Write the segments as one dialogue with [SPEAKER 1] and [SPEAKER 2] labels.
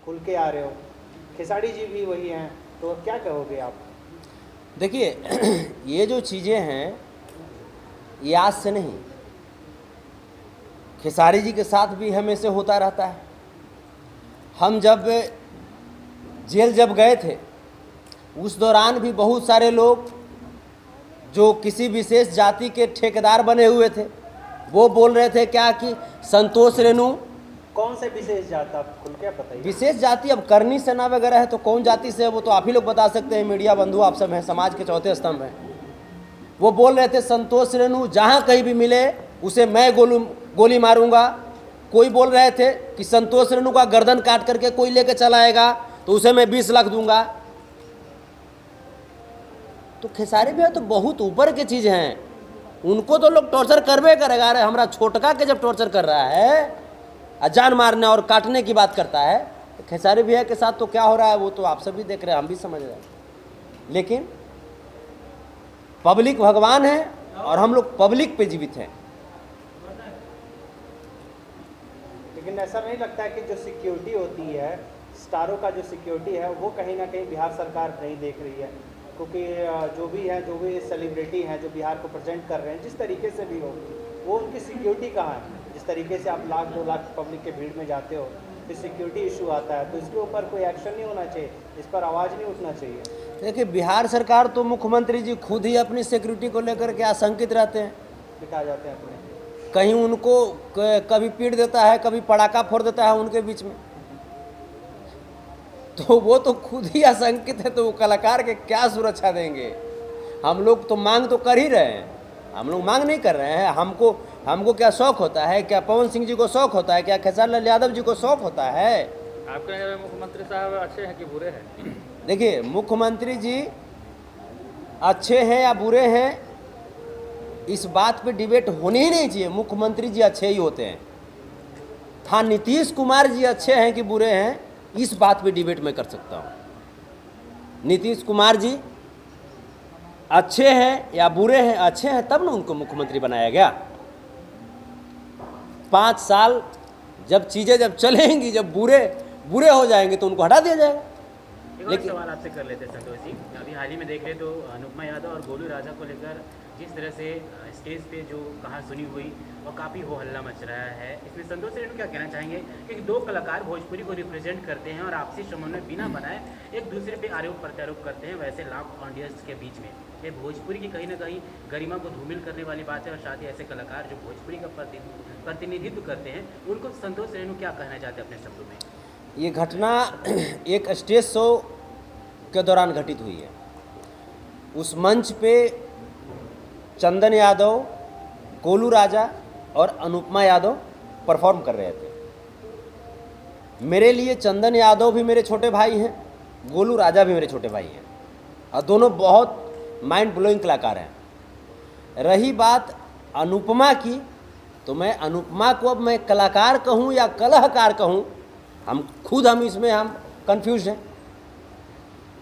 [SPEAKER 1] खुल के आ रहे हो, खेसारी जी भी वही हैं, तो क्या कहोगे आप?
[SPEAKER 2] देखिए ये जो चीज़ें हैं ये आज से नहीं, खेसारी जी के साथ भी हमेशा होता रहता है। हम जब जेल जब गए थे उस दौरान भी बहुत सारे लोग जो किसी विशेष जाति के ठेकेदार बने हुए थे वो बोल रहे थे क्या कि संतोष रेणु।
[SPEAKER 1] कौन से विशेष जात, आप खुल के बताइए।
[SPEAKER 2] विशेष जाति अब करनी सेना वगैरह है तो कौन जाति से है वो तो आप ही लोग बता सकते हैं, मीडिया बंधु आप सब हैं, समाज के चौथे स्तंभ हैं। वो बोल रहे थे संतोष रेणु जहाँ कहीं भी मिले उसे मैं गोली मारूंगा। कोई बोल रहे थे कि संतोष रेणु का गर्दन काट करके कोई लेके चला आएगा तो उसे मैं 20 लाख दूंगा। तो खेसारी भैया तो बहुत ऊपर की चीज़ हैं, उनको तो लोग टॉर्चर करवे करेगा। अरे हमारा छोटका के जब टॉर्चर कर रहा है, जान मारने और काटने की बात करता है, तो खेसारी भैया के साथ तो क्या हो रहा है वो तो आप सभी देख रहे हैं, हम भी समझ रहे हैं। लेकिन पब्लिक भगवान है और हम लोग पब्लिक पे जीवित हैं।
[SPEAKER 1] लेकिन ऐसा नहीं लगता है कि जो सिक्योरिटी होती है, स्टारों का जो सिक्योरिटी है वो कहीं ना कहीं बिहार सरकार नहीं देख रही है? क्योंकि जो भी सेलिब्रिटी हैं जो बिहार को प्रेजेंट कर रहे हैं, जिस तरीके से भी हो, वो उनकी सिक्योरिटी कहाँ है? जिस तरीके से आप 1-2 लाख पब्लिक के भीड़ में जाते हो, फिर सिक्योरिटी इशू आता है, तो इसके ऊपर कोई एक्शन नहीं होना चाहिए? इस पर आवाज़ नहीं उठना चाहिए?
[SPEAKER 2] देखिए बिहार सरकार तो मुख्यमंत्री जी खुद ही अपनी सिक्योरिटी को लेकर के आशंकित रहते हैं।
[SPEAKER 1] बिका जाते हैं अपने,
[SPEAKER 2] कहीं उनको कभी पीट देता है, कभी पटाखा फोड़ देता है उनके बीच में, तो वो तो खुद ही आशंकित है, तो वो कलाकार के क्या सुरक्षा देंगे? हम लोग तो मांग तो कर ही रहे हैं, हम लोग मांग नहीं कर रहे हैं। हमको क्या शौक होता है? क्या पवन सिंह जी को शौक होता है? क्या खेसारी लाल यादव जी को शौक होता है?
[SPEAKER 3] आपके नज़र में मुख्यमंत्री साहब अच्छे हैं कि बुरे हैं?
[SPEAKER 2] देखिए मुख्यमंत्री जी अच्छे हैं या बुरे हैं इस बात पे डिबेट होनी ही नहीं चाहिए। मुख्यमंत्री जी अच्छे ही होते हैं। हाँ, नीतीश कुमार जी अच्छे हैं कि बुरे हैं इस बात पे डिबेट मैं कर सकता हूँ। नीतीश कुमार जी अच्छे हैं या बुरे हैं? अच्छे हैं तब ना उनको मुख्यमंत्री बनाया गया। 5 साल जब चीज़ें जब चलेंगी, जब बुरे हो जाएंगे तो उनको हटा दिया जाएगा।
[SPEAKER 4] लेकिन सवाल आपसे कर लेते हैं संतोष जी, अभी हाल ही में देख रहे तो अनुपमा यादव और गोलू राजा को लेकर जिस तरह से स्टेज पे जो कहा सुनी हुई और काफ़ी हो हल्ला मच रहा है, इसमें संतोष रेणु क्या कहना चाहेंगे? क्योंकि 2 कलाकार भोजपुरी को रिप्रेजेंट करते हैं और आपसी समन्वय बिना बनाए एक दूसरे पे आरोप प्रत्यारोप करते हैं, वैसे लाख ऑडियंस के बीच में ये भोजपुरी की कहीं ना कहीं गरिमा को धूमिल करने वाली बात है। और साथ ही ऐसे कलाकार जो भोजपुरी का प्रतिनिधित्व करते हैं, उनको संतोष रेणु क्या कहना चाहते हैं अपने शब्दों में?
[SPEAKER 2] ये घटना एक स्टेज शो के दौरान घटित हुई है। उस मंच पे चंदन यादव, गोलू राजा और अनुपमा यादव परफॉर्म कर रहे थे। मेरे लिए चंदन यादव भी मेरे छोटे भाई हैं, गोलू राजा भी मेरे छोटे भाई हैं और दोनों बहुत माइंड ब्लोइंग कलाकार हैं। रही बात अनुपमा की, तो मैं अनुपमा को अब मैं कलाकार कहूँ या कलाकार कहूँ, हम इसमें कंफ्यूज हैं।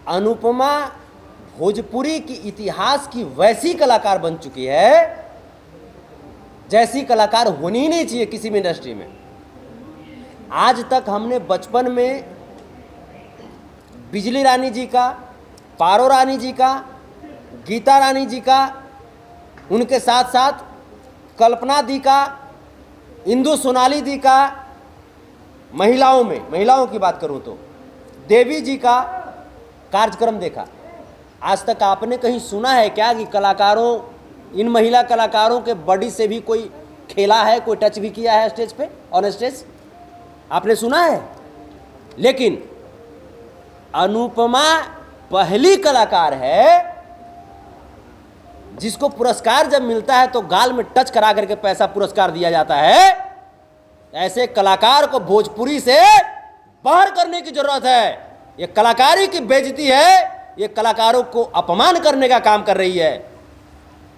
[SPEAKER 2] अनुपमा भोजपुरी की इतिहास की वैसी कलाकार बन चुकी है जैसी कलाकार होनी ही नहीं चाहिए किसी भी इंडस्ट्री में। आज तक हमने बचपन में बिजली रानी जी का, पारो रानी जी का, गीता रानी जी का, उनके साथ साथ कल्पना दी का, इंदु सोनाली दी का, महिलाओं की बात करूं तो देवी जी का कार्यक्रम देखा। आज तक आपने कहीं सुना है क्या कि इन महिला कलाकारों के बॉडी से भी कोई खेला है, कोई टच भी किया है स्टेज पे, ऑन स्टेज? आपने सुना है? लेकिन अनुपमा पहली कलाकार है जिसको पुरस्कार जब मिलता है तो गाल में टच करा करके पैसा पुरस्कार दिया जाता है। ऐसे कलाकार को भोजपुरी से बाहर करने की जरूरत है। ये कलाकारी की बेइज्जती है, ये कलाकारों को अपमान करने का काम कर रही है।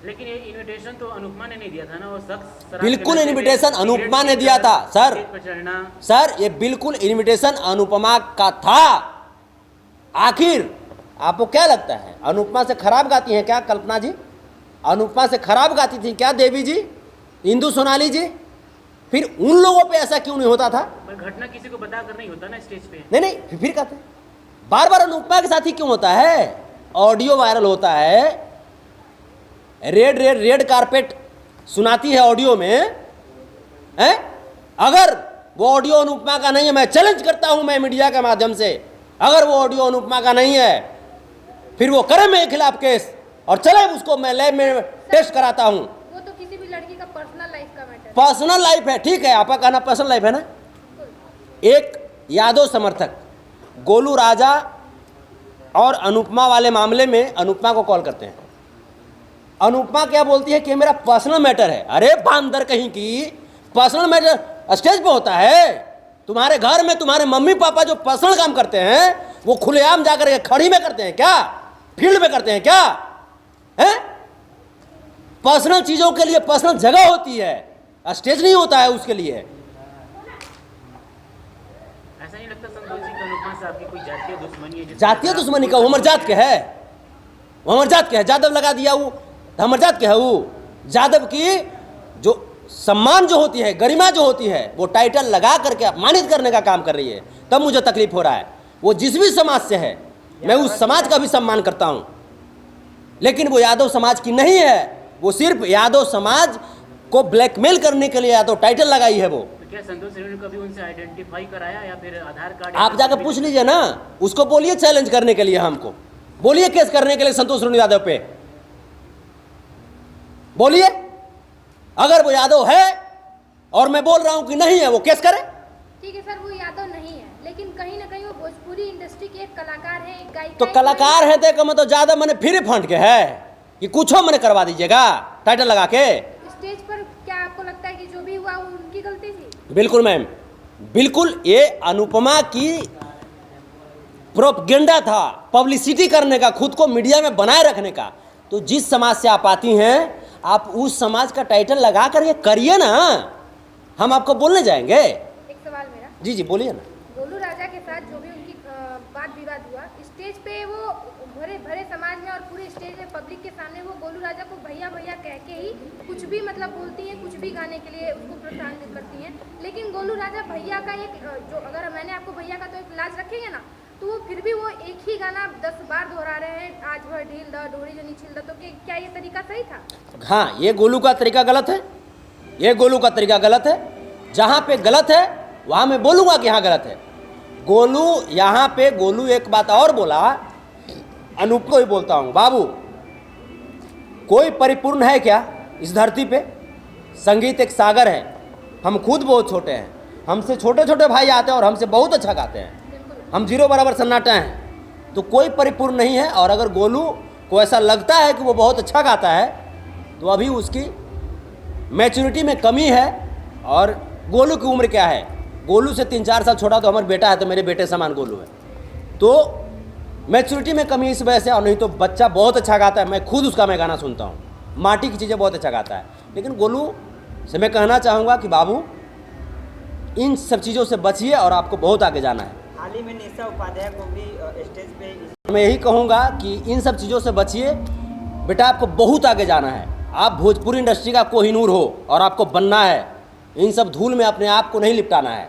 [SPEAKER 4] लेकिन ये इनविटेशन तो अनुपमा ने नहीं दिया था ना, वो शख्स
[SPEAKER 2] बिल्कुल इनविटेशन अनुपमा ने दिया था सर, ये बिल्कुल इनविटेशन अनुपमा का था। आखिर आपको क्या लगता है अनुपमा से खराब गाती हैं क्या कल्पना जी? अनुपमा से खराब गाती थी क्या देवी जी, इंदु सोनाली जी? फिर उन लोगों पे ऐसा क्यों नहीं होता था?
[SPEAKER 4] पर घटना किसी को बता कर नहीं होता ना स्टेज पे।
[SPEAKER 2] नहीं नहीं, फिर कहते हैं बार बार अनुपमा के साथ ही क्यों होता है? ऑडियो वायरल होता है, रेड रेड रेड कारपेट सुनाती है ऑडियो में, हैं? अगर वो ऑडियो अनुपमा का नहीं है, मैं चैलेंज करता हूं मैं मीडिया के माध्यम से, अगर वो ऑडियो अनुपमा का नहीं है फिर वो करे मेरे खिलाफ केस और चले उसको मैं लैब में टेस्ट कराता हूं।
[SPEAKER 5] वो तो किसी भी लड़की का पर्सनल लाइफ का मैटर है।
[SPEAKER 2] पर्सनल लाइफ है, ठीक है, आपका कहना पर्सनल लाइफ है ना। एक यादव समर्थक गोलू राजा और अनुपमा वाले मामले में अनुपमा को कॉल करते हैं। अनुपमा क्या बोलती है कि मेरा पर्सनल मैटर है। अरे बांदर कहीं की, पर्सनल मैटर स्टेज पे होता है? तुम्हारे घर में तुम्हारे मम्मी पापा जो पर्सनल काम करते हैं वो खुलेआम जाकर के खड़ी में करते हैं क्या? फील्ड में करते हैं क्या? हैं? पर्सनल चीजों के लिए पर्सनल जगह होती है, स्टेज नहीं होता है उसके लिए।
[SPEAKER 4] ऐसा नहीं लगता संतोष जी कि अनुपमा साहब की कोई जातीय दुश्मनी है?
[SPEAKER 2] जातीय दुश्मनी का? वो हमारे जात के है, वो हमारे जात के है। जादव लगा दिया वो हमारे जात के है। वो जादव की जो सम्मान जो होती है, गरिमा जो होती है, वो टाइटल लगा करके अपमानित करने का काम कर रही है, तब मुझे तकलीफ हो रहा है। वो जिस भी समाज से है मैं उस समाज का भी सम्मान करता हूं, लेकिन वो यादव समाज की नहीं है। वो सिर्फ यादव समाज को ब्लैकमेल करने के लिए यादव टाइटल लगाई है। वो
[SPEAKER 4] तो क्या संतोष रेणु ने कभी उनसे आइडेंटिफाई कराया या फिर आधार कार्ड?
[SPEAKER 2] आप जाकर पूछ लीजिए ना, उसको बोलिए चैलेंज करने के लिए, हमको बोलिए केस करने के लिए संतोष रेणु यादव पे बोलिए। अगर वो यादव है और मैं बोल रहा हूं कि नहीं है, वो केस करे।
[SPEAKER 5] ठीक है सर, वो यादव नहीं है, लेकिन कहीं ना कहीं वो भोजपुरी इंडस्ट्री के एक कलाकार है, एक गायिका।
[SPEAKER 2] तो कलाकार है तो मतलब ज्यादा मैंने फिर फंड के है कि कुछ मैंने करवा दीजिएगा टाइटल लगा के।
[SPEAKER 5] स्टेज पर क्या आपको लगता है कि जो भी हुआ वो उनकी गलती थी?
[SPEAKER 2] बिल्कुल मैम, बिल्कुल। ये अनुपमा की प्रोपगेंडा था, पब्लिसिटी करने का, खुद को मीडिया में बनाए रखने का। तो जिस समाज से आप आती हैं, आप उस समाज का टाइटल लगा कर ये करिए ना, हम आपको बोलने जाएंगे।
[SPEAKER 5] एक सवाल मेरा।
[SPEAKER 2] जी जी बोलिए ना।
[SPEAKER 5] गोलू राजा के साथ जो भी उनकी वाद विवाद हुआ, स्टेज पे वो भरे भरे समाज में और पूरे स्टेज में पब्लिक के सामने वो गोलू राजा को भैया भैया कह के ही कुछ भी मतलब बोलती हैं, कुछ भी गाने के लिए उसको प्रोत्साहित करती हैं। लेकिन गोलू राजा भैया का एक जो, अगर मैंने आपको भैया का तो एक लाज रखेंगे ना, तो वो फिर भी वो एक ही गाना 10 बार दोहरा रहे हैं, आज भर ढील द डोरी जो नीचिल द। तो क्या ये तरीका सही था?
[SPEAKER 2] हाँ, ये गोलू का तरीका गलत है, ये गोलू का तरीका गलत है। जहाँ पे गलत है वहाँ मैं बोलूँगा कि हाँ गलत है। गोलू यहाँ पे गोलू एक बात और बोला, अनूप को ही बोलता हूँ, बाबू कोई परिपूर्ण है क्या इस धरती पे? संगीत एक सागर है, हम खुद बहुत छोटे हैं, हमसे छोटे छोटे भाई आते हैं और हमसे बहुत अच्छा गाते हैं, हम जीरो बराबर सन्नाटा हैं। तो कोई परिपूर्ण नहीं है। और अगर गोलू को ऐसा लगता है कि वो बहुत अच्छा गाता है तो अभी उसकी मैच्योरिटी में कमी है। और गोलू की उम्र क्या है? गोलू से 3-4 साल छोटा तो हमारा बेटा है, तो मेरे बेटे समान गोलू है। तो मैच्योरिटी में कमी इस वजह से, और नहीं तो बच्चा बहुत अच्छा गाता है, मैं खुद उसका मैं गाना सुनता हूँ, माटी की चीज़ें बहुत अच्छा गाता है। लेकिन गोलू से मैं कहना चाहूँगा कि बाबू इन सब चीज़ों से बचिए और आपको बहुत आगे जाना है।
[SPEAKER 6] हाल ही में निशा उपाध्याय को भी स्टेज पे
[SPEAKER 2] मैं यही कहूँगा कि इन सब चीज़ों से बचिए बेटा, आपको बहुत आगे जाना है। आप भोजपुरी इंडस्ट्री का कोहिनूर हो और आपको बनना है। इन सब धूल में अपने आप को नहीं लिपटाना है,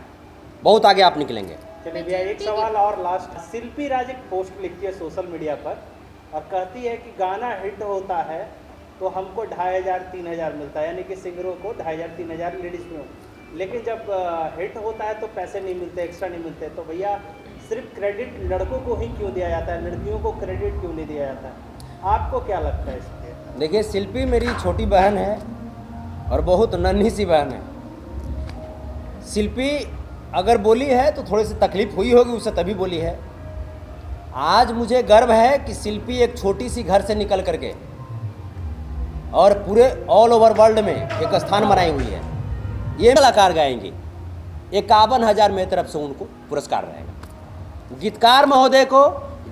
[SPEAKER 2] बहुत आगे आप निकलेंगे।
[SPEAKER 1] चलिए भैया, एक सवाल और लास्ट। शिल्पी राज एक पोस्ट लिखती है सोशल मीडिया पर और कहती है कि गाना हिट होता है तो हमको 2500-3000 मिलता है, यानी कि सिंगरों को 2500-3000 लेडीज में। लेकिन जब हिट होता है तो पैसे नहीं मिलते, एक्स्ट्रा नहीं मिलते। तो भैया सिर्फ क्रेडिट लड़कों को ही क्यों दिया जाता है, लड़कियों को क्रेडिट क्यों नहीं दिया जाता है? आपको क्या लगता है इस पर?
[SPEAKER 2] देखिए, शिल्पी मेरी छोटी बहन है और बहुत नन्ही सी बहन है। शिल्पी अगर बोली है तो थोड़ी सी तकलीफ हुई होगी उससे, तभी बोली है। आज मुझे गर्व है कि शिल्पी एक छोटी सी घर से निकल करके और पूरे ऑल ओवर वर्ल्ड में एक स्थान बनाई हुई है। ये कलाकार गाएंगे, 51,000 मेरी तरफ से उनको पुरस्कार रहेगा। गीतकार महोदय को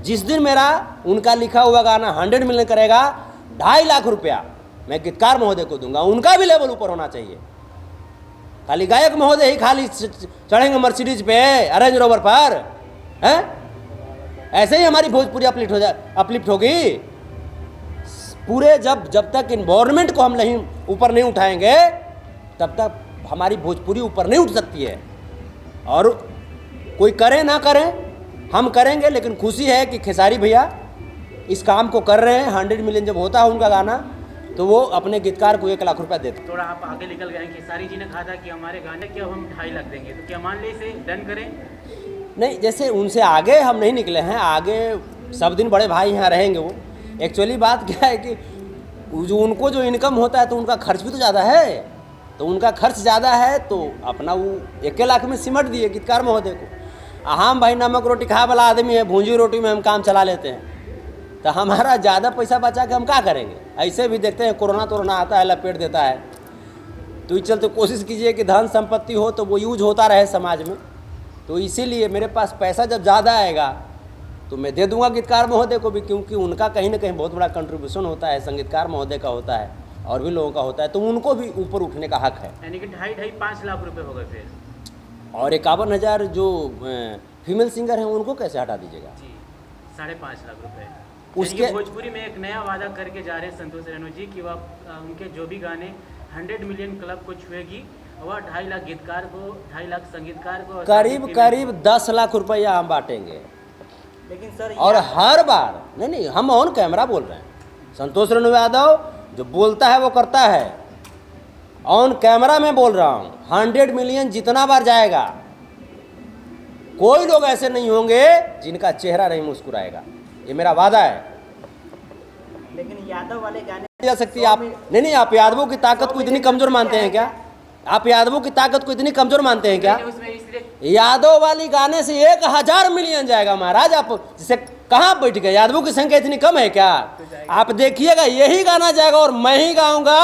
[SPEAKER 2] जिस दिन मेरा उनका लिखा हुआ गाना 100 मिलियन करेगा, 2.5 लाख रुपया मैं गीतकार महोदय को दूंगा। उनका भी लेवल ऊपर होना चाहिए। खाली गायक महोदय ही खाली चढ़ेंगे मर्सिडीज पे, रेंज रोवर पर, हैं? ऐसे ही हमारी भोजपुरी अपलिफ्ट होगी। पूरे जब तक इन्वायरमेंट को हम नहीं ऊपर नहीं उठाएंगे तब तक हमारी भोजपुरी ऊपर नहीं उठ सकती है। और कोई करे ना करे, हम करेंगे, लेकिन खुशी है कि खेसारी भैया इस काम को कर रहे हैं। 100 मिलियन जब होता है उनका गाना तो वो अपने गीतकार को 1 लाख रुपया देते।
[SPEAKER 4] थोड़ा आप आगे निकल गए हैं। खेसारी जी ने कहा था कि हमारे गाने के अब हम 2.5 लाख देंगे, तो क्या मान ले इसे डन करें?
[SPEAKER 2] नहीं, जैसे उनसे आगे हम नहीं निकले हैं, आगे सब दिन बड़े भाई यहाँ रहेंगे। वो एक्चुअली बात क्या है कि जो उनको जो इनकम होता है तो उनका खर्च भी तो ज़्यादा है, तो उनका खर्च ज़्यादा है तो अपना वो 1 लाख में सिमट दिए गीतकार महोदय को। हम भाई नमक रोटी खाए वाला आदमी है, भूंजी रोटी में हम काम चला लेते हैं, तो हमारा ज़्यादा पैसा बचा के हम क्या करेंगे? ऐसे भी देखते हैं कोरोना आता है, लपेट देता है। तो इस चलते कोशिश कीजिए कि धन संपत्ति हो तो वो यूज होता रहे समाज में। तो इसीलिए मेरे पास पैसा जब ज़्यादा आएगा तो मैं दे दूंगा गीतकार महोदय को भी, क्योंकि उनका कहीं ना कहीं बहुत बड़ा कंट्रीब्यूशन होता है, संगीतकार महोदय का होता है और भी लोगों का होता है, तो उनको भी ऊपर उठने का हक है।
[SPEAKER 4] यानी कि 2.5 लाख रुपए हो गए फिर।
[SPEAKER 2] और 51,000 जो फीमेल सिंगर हैं उनको कैसे हटा दीजिएगा?
[SPEAKER 4] जी 5.5 लाख रुपए।
[SPEAKER 2] उसके
[SPEAKER 4] भोजपुरी में एक नया वादा करके जा रहे हैं संतोष रेणु जी कि वह उनके जो भी गाने 100 मिलियन क्लब को छुएगी, वह 2.5 लाख गीतकार को, 2.5 लाख संगीतकार को,
[SPEAKER 2] करीब 10 लाख रुपया हम बांटेंगे।
[SPEAKER 6] लेकिन सर
[SPEAKER 2] और हर बार नहीं, हम ऑन कैमरा बोल रहे हैं। संतोष रेणु यादव जो बोलता है वो करता है, ऑन कैमरा में बोल रहा हूँ। 100 मिलियन जितना बार जाएगा, कोई लोग ऐसे नहीं होंगे जिनका चेहरा नहीं मुस्कुराएगा, ये मेरा वादा है।
[SPEAKER 6] लेकिन यादव वाले गाने
[SPEAKER 2] जा सकती है आप नहीं, आप यादवों की ताकत को इतनी कमजोर मानते हैं क्या? आप यादवों की ताकत को इतनी कमजोर मानते हैं क्या?
[SPEAKER 4] उसमें इसलिए
[SPEAKER 2] यादव वाली गाने से 1000 मिलियन जाएगा महाराज। आप जिसे कहाँ बैठ गए? यादवों की संख्या इतनी कम है क्या? आप देखिएगा, यही गाना जाएगा और मैं ही गाऊंगा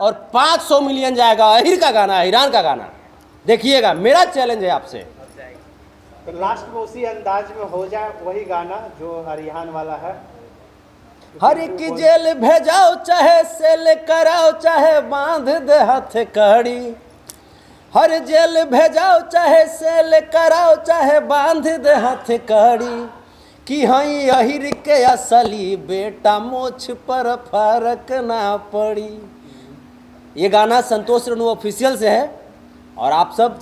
[SPEAKER 2] और 500 मिलियन जाएगा। अहिर का गाना, ईरान का गाना, देखिएगा। मेरा चैलेंज है आपसे।
[SPEAKER 1] तो लास्ट में उसी अंदाज में हो जाए वही गाना जो हरियाण वाला है।
[SPEAKER 2] हर एक जेल भेजाओ, चाहे सेल कराओ, चाहे बांध दे हाथ कड़ी। हर जेल भेजाओ, चाहे सेल कराओ, चाहे बांध दे हाथ कड़ी। कि हई अहिर के असली बेटा, मोछ पर फर्क ना पड़ी। ये गाना संतोष रेणु ऑफिशियल से है और आप सब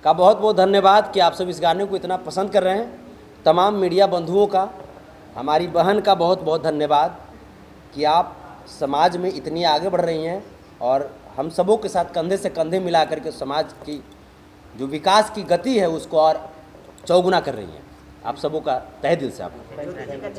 [SPEAKER 2] का बहुत बहुत धन्यवाद कि आप सब इस गाने को इतना पसंद कर रहे हैं। तमाम मीडिया बंधुओं का, हमारी बहन का बहुत बहुत धन्यवाद कि आप समाज में इतनी आगे बढ़ रही हैं और हम सबों के साथ कंधे से कंधे मिला करके समाज की जो विकास की गति है उसको और चौगुना कर रही हैं। आप सबों का तहे दिल से आप
[SPEAKER 6] चैनल का